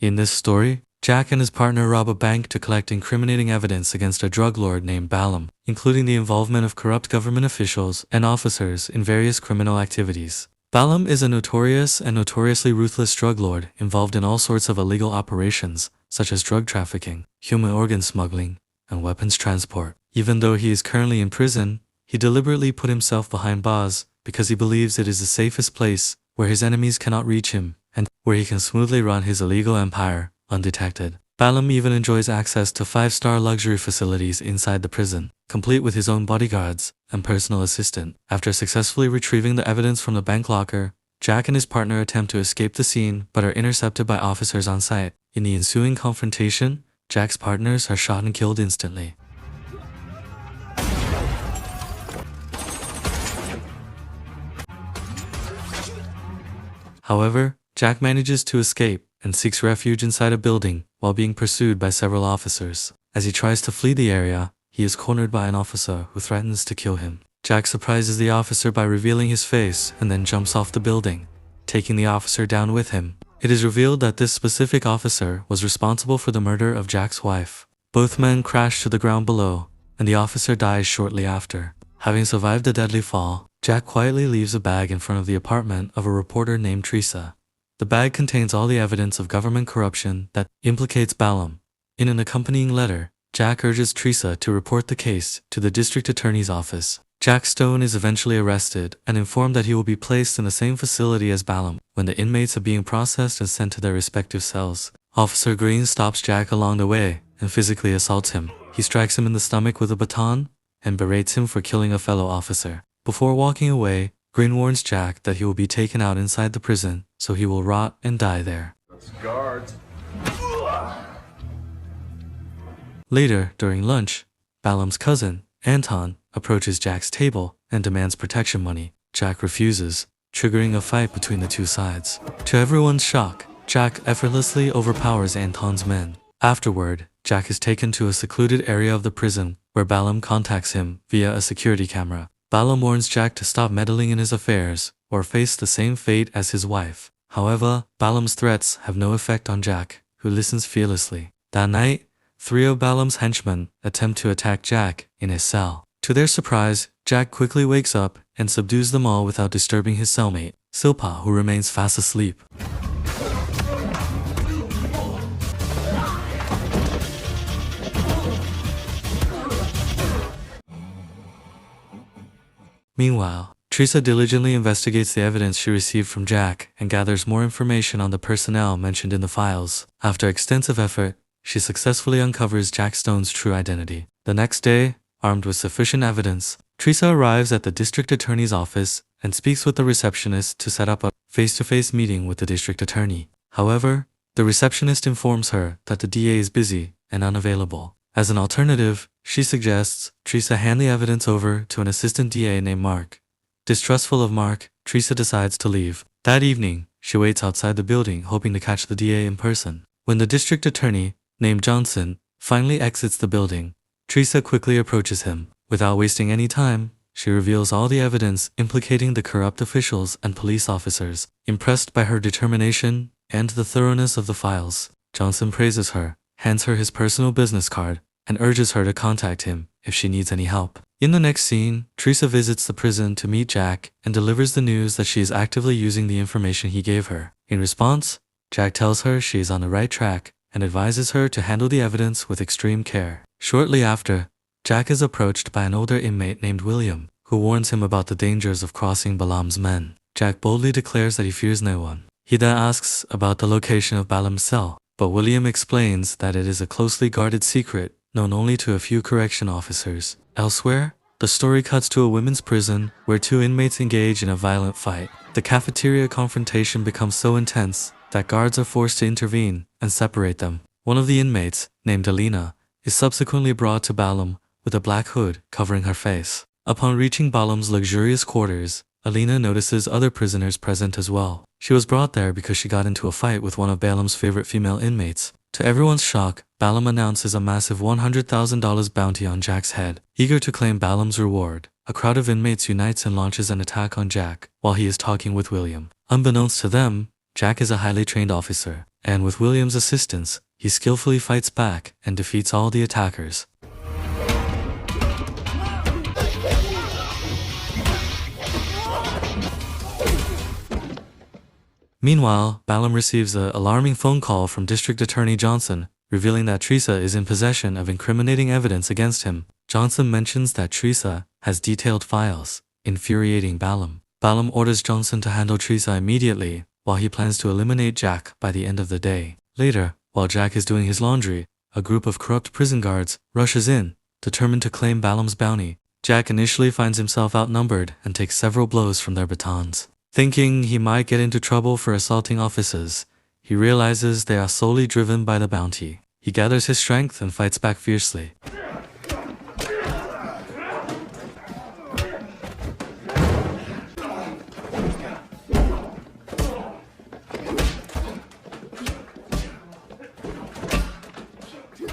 In this story, Jack and his partner rob a bank to collect incriminating evidence against a drug lord named Balaam, including the involvement of corrupt government officials and officers in various criminal activities. Balaam is a notorious and notoriously ruthless drug lord involved in all sorts of illegal operations, such as drug trafficking, human organ smuggling, and weapons transport. Even though he is currently in prison, he deliberately put himself behind bars because he believes it is the safest place where his enemies cannot reach him and where he can smoothly run his illegal empire undetected. Balaam even enjoys access to 5-star luxury facilities inside the prison, complete with his own bodyguards and personal assistant. After successfully retrieving the evidence from the bank locker, Jack and his partner attempt to escape the scene but are intercepted by officers on site. In the ensuing confrontation, Jack's partners are shot and killed instantly. However, Jack manages to escape and seeks refuge inside a building while being pursued by several officers. As he tries to flee the area, he is cornered by an officer who threatens to kill him. Jack surprises the officer by revealing his face and then jumps off the building, taking the officer down with him. It is revealed that this specific officer was responsible for the murder of Jack's wife. Both men crash to the ground below, and the officer dies shortly after. Having survived the deadly fall, Jack quietly leaves a bag in front of the apartment of a reporter named Teresa. The bag contains all the evidence of government corruption that implicates Balaam. In an accompanying letter, Jack urges Teresa to report the case to the district attorney's office. Jack Stone is eventually arrested and informed that he will be placed in the same facility as Balaam. When the inmates are being processed and sent to their respective cells, Officer Green stops Jack along the way and physically assaults him. He strikes him in the stomach with a baton and berates him for killing a fellow officer. Before walking away, Green warns Jack that he will be taken out inside the prison, so he will rot and die there. Guards. Later, during lunch, Balaam's cousin, Anton, approaches Jack's table and demands protection money. Jack refuses, triggering a fight between the two sides. To everyone's shock, Jack effortlessly overpowers Anton's men. Afterward, Jack is taken to a secluded area of the prison where Balaam contacts him via a security camera. Balaam warns Jack to stop meddling in his affairs or face the same fate as his wife. However, Balaam's threats have no effect on Jack, who listens fearlessly. That night, 3 of Balaam's henchmen attempt to attack Jack in his cell. To their surprise, Jack quickly wakes up and subdues them all without disturbing his cellmate, Silpa, who remains fast asleep. Meanwhile, Teresa diligently investigates the evidence she received from Jack and gathers more information on the personnel mentioned in the files. After extensive effort, she successfully uncovers Jack Stone's true identity. The next day, armed with sufficient evidence, Teresa arrives at the district attorney's office and speaks with the receptionist to set up a face-to-face meeting with the district attorney. However, the receptionist informs her that the DA is busy and unavailable. As an alternative, she suggests Teresa hand the evidence over to an assistant DA named Mark. Distrustful of Mark, Teresa decides to leave. That evening, she waits outside the building hoping to catch the DA in person. When the district attorney, named Johnson, finally exits the building, Teresa quickly approaches him. Without wasting any time, she reveals all the evidence implicating the corrupt officials and police officers. Impressed by her determination and the thoroughness of the files, Johnson praises her, hands her his personal business card, and urges her to contact him if she needs any help. In the next scene, Teresa visits the prison to meet Jack and delivers the news that she is actively using the information he gave her. In response, Jack tells her she is on the right track and advises her to handle the evidence with extreme care. Shortly after, Jack is approached by an older inmate named William, who warns him about the dangers of crossing Balaam's men. Jack boldly declares that he fears no one. He then asks about the location of Balaam's cell, but William explains that it is a closely guarded secret known only to a few correction officers. Elsewhere, the story cuts to a women's prison where 2 inmates engage in a violent fight. The cafeteria confrontation becomes so intense that guards are forced to intervene and separate them. One of the inmates, named Alina, is subsequently brought to Balaam with a black hood covering her face. Upon reaching Balaam's luxurious quarters, Alina notices other prisoners present as well. She was brought there because she got into a fight with one of Balaam's favorite female inmates. To everyone's shock, Balaam announces a massive $100,000 bounty on Jack's head. Eager to claim Balaam's reward, a crowd of inmates unites and launches an attack on Jack while he is talking with William. Unbeknownst to them, Jack is a highly trained officer, and with William's assistance, he skillfully fights back and defeats all the attackers. Meanwhile, Ballum receives an alarming phone call from District Attorney Johnson, revealing that Teresa is in possession of incriminating evidence against him. Johnson mentions that Teresa has detailed files, infuriating Ballum. Ballum orders Johnson to handle Teresa immediately, while he plans to eliminate Jack by the end of the day. Later, while Jack is doing his laundry, a group of corrupt prison guards rushes in, determined to claim Ballum's bounty. Jack initially finds himself outnumbered and takes several blows from their batons. Thinking he might get into trouble for assaulting officers, he realizes they are solely driven by the bounty. He gathers his strength and fights back fiercely.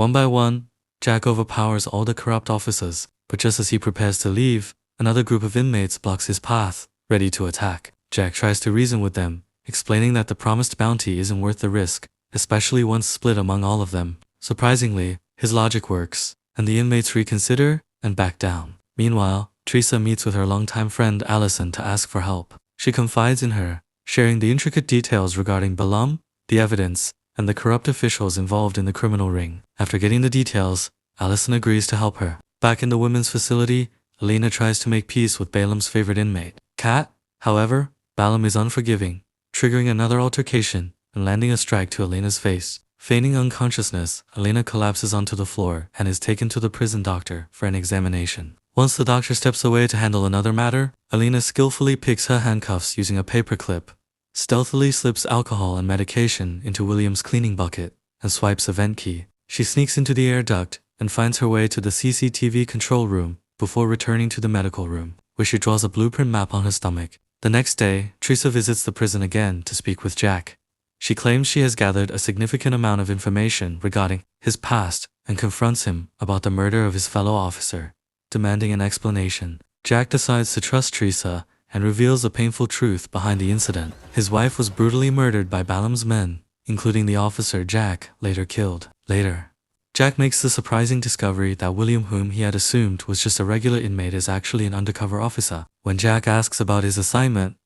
One by one, Jack overpowers all the corrupt officers, but just as he prepares to leave, another group of inmates blocks his path, ready to attack. Jack tries to reason with them, explaining that the promised bounty isn't worth the risk, especially once split among all of them. Surprisingly, his logic works, and the inmates reconsider and back down. Meanwhile, Teresa meets with her longtime friend Allison to ask for help. She confides in her, sharing the intricate details regarding Ballum, the evidence, and the corrupt officials involved in the criminal ring. After getting the details, Allison agrees to help her. Back in the women's facility, Alina tries to make peace with Ballum's favorite inmate, Kat. However, Ballum is unforgiving, triggering another altercation and landing a strike to Alina's face. Feigning unconsciousness, Alina collapses onto the floor and is taken to the prison doctor for an examination. Once the doctor steps away to handle another matter, Alina skillfully picks her handcuffs using a paperclip, stealthily slips alcohol and medication into William's cleaning bucket, and swipes a vent key. She sneaks into the air duct and finds her way to the CCTV control room before returning to the medical room, where she draws a blueprint map on her stomach. The next day, Teresa visits the prison again to speak with Jack. She claims she has gathered a significant amount of information regarding his past and confronts him about the murder of his fellow officer, demanding an explanation. Jack decides to trust Teresa and reveals the painful truth behind the incident. His wife was brutally murdered by Ballum's men, including the officer Jack later killed. Later, Jack makes the surprising discovery that William, whom he had assumed was just a regular inmate, is actually an undercover officer. When Jack asks about his assignment,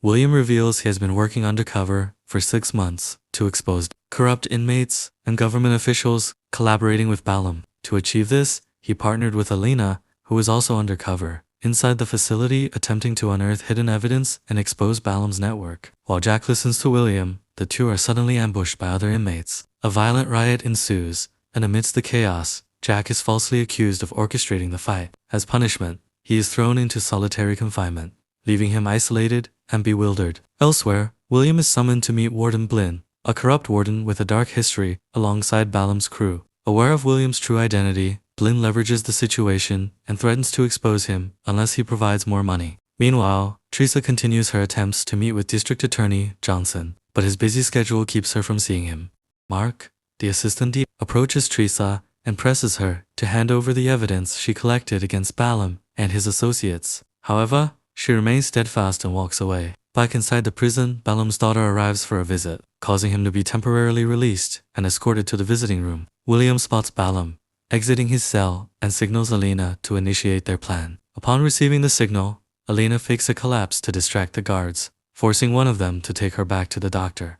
William reveals he has been working undercover for 6 months to expose corrupt inmates and government officials collaborating with Ballum. To achieve this, he partnered with Alina, who was also undercover, inside the facility, attempting to unearth hidden evidence and expose Ballum's network. While Jack listens to William, the two are suddenly ambushed by other inmates. A violent riot ensues, and amidst the chaos, Jack is falsely accused of orchestrating the fight. As punishment, he is thrown into solitary confinement, leaving him isolated and bewildered. Elsewhere, William is summoned to meet Warden Blinn, a corrupt warden with a dark history, alongside Ballum's crew. Aware of William's true identity, Blinn leverages the situation and threatens to expose him unless he provides more money. Meanwhile, Teresa continues her attempts to meet with District Attorney Johnson, but his busy schedule keeps her from seeing him. Mark, the assistant DA, approaches Teresa and presses her to hand over the evidence she collected against Ballum and his associates. However, she remains steadfast and walks away. Back inside the prison, Ballum's daughter arrives for a visit, causing him to be temporarily released and escorted to the visiting room. William spots Ballum exiting his cell and signals Alina to initiate their plan. Upon receiving the signal, Alina fakes a collapse to distract the guards, forcing one of them to take her back to the doctor.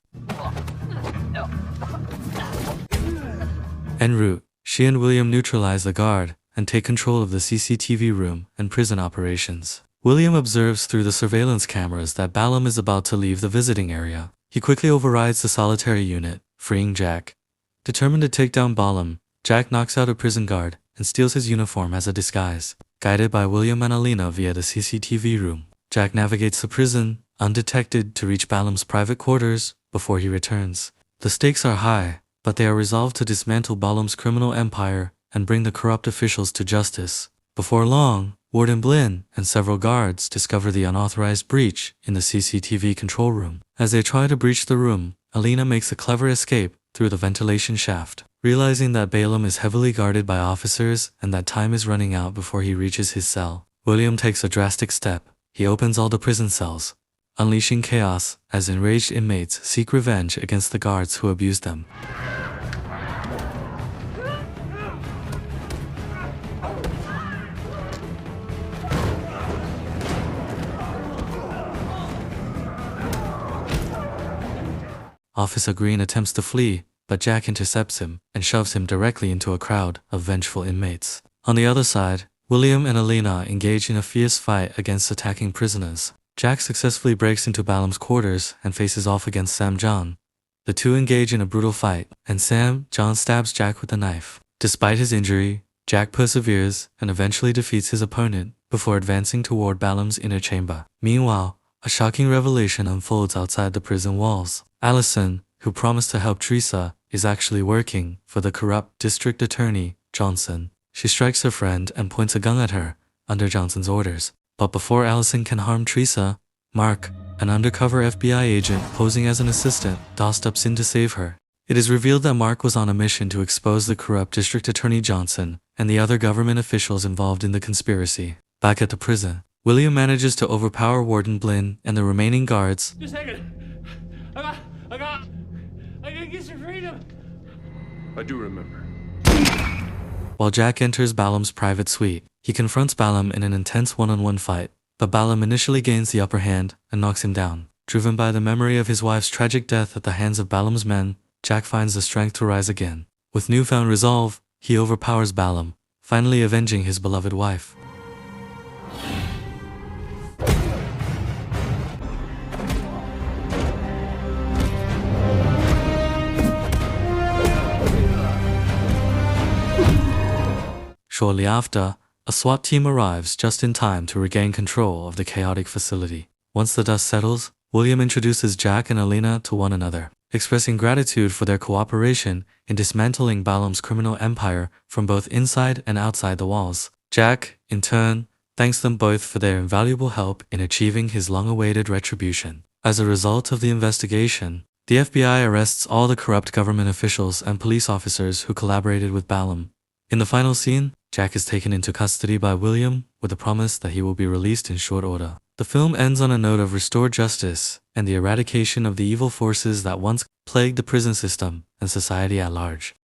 En route, she and William neutralize the guard and take control of the CCTV room and prison operations. William observes through the surveillance cameras that Ballum is about to leave the visiting area. He quickly overrides the solitary unit, freeing Jack. Determined to take down Ballum, Jack knocks out a prison guard and steals his uniform as a disguise. Guided by William and Alina via the CCTV room, Jack navigates the prison, undetected, to reach Ballum's private quarters before he returns. The stakes are high, but they are resolved to dismantle Ballum's criminal empire and bring the corrupt officials to justice. Before long, Warden Blinn and several guards discover the unauthorized breach in the CCTV control room. As they try to breach the room, Alina makes a clever escape through the ventilation shaft. Realizing that Ballum is heavily guarded by officers and that time is running out before he reaches his cell, William takes a drastic step. He opens all the prison cells, unleashing chaos as enraged inmates seek revenge against the guards who abused them. Officer Green attempts to flee, but Jack intercepts him and shoves him directly into a crowd of vengeful inmates. On the other side, William and Alina engage in a fierce fight against attacking prisoners. Jack successfully breaks into Ballum's quarters and faces off against Sam John. The two engage in a brutal fight, and Sam John stabs Jack with a knife. Despite his injury, Jack perseveres and eventually defeats his opponent before advancing toward Ballum's inner chamber. Meanwhile, a shocking revelation unfolds outside the prison walls. Allison, who promised to help Teresa, is actually working for the corrupt district attorney, Johnson. She strikes her friend and points a gun at her, under Johnson's orders. But before Allison can harm Teresa, Mark, an undercover FBI agent posing as an assistant, steps in to save her. It is revealed that Mark was on a mission to expose the corrupt district attorney Johnson and the other government officials involved in the conspiracy. Back at the prison, William manages to overpower Warden Blinn and the remaining guards. Just a second. I gotta get some freedom. I do remember. While Jack enters Ballum's private suite, he confronts Ballum in an intense one-on-one fight, but Ballum initially gains the upper hand and knocks him down. Driven by the memory of his wife's tragic death at the hands of Ballum's men, Jack finds the strength to rise again. With newfound resolve, he overpowers Ballum, finally avenging his beloved wife. Shortly after, a SWAT team arrives just in time to regain control of the chaotic facility. Once the dust settles, William introduces Jack and Alina to one another, expressing gratitude for their cooperation in dismantling Ballum's criminal empire from both inside and outside the walls. Jack, in turn, thanks them both for their invaluable help in achieving his long-awaited retribution. As a result of the investigation, the FBI arrests all the corrupt government officials and police officers who collaborated with Ballum. In the final scene, Jack is taken into custody by William with the promise that he will be released in short order. The film ends on a note of restored justice and the eradication of the evil forces that once plagued the prison system and society at large.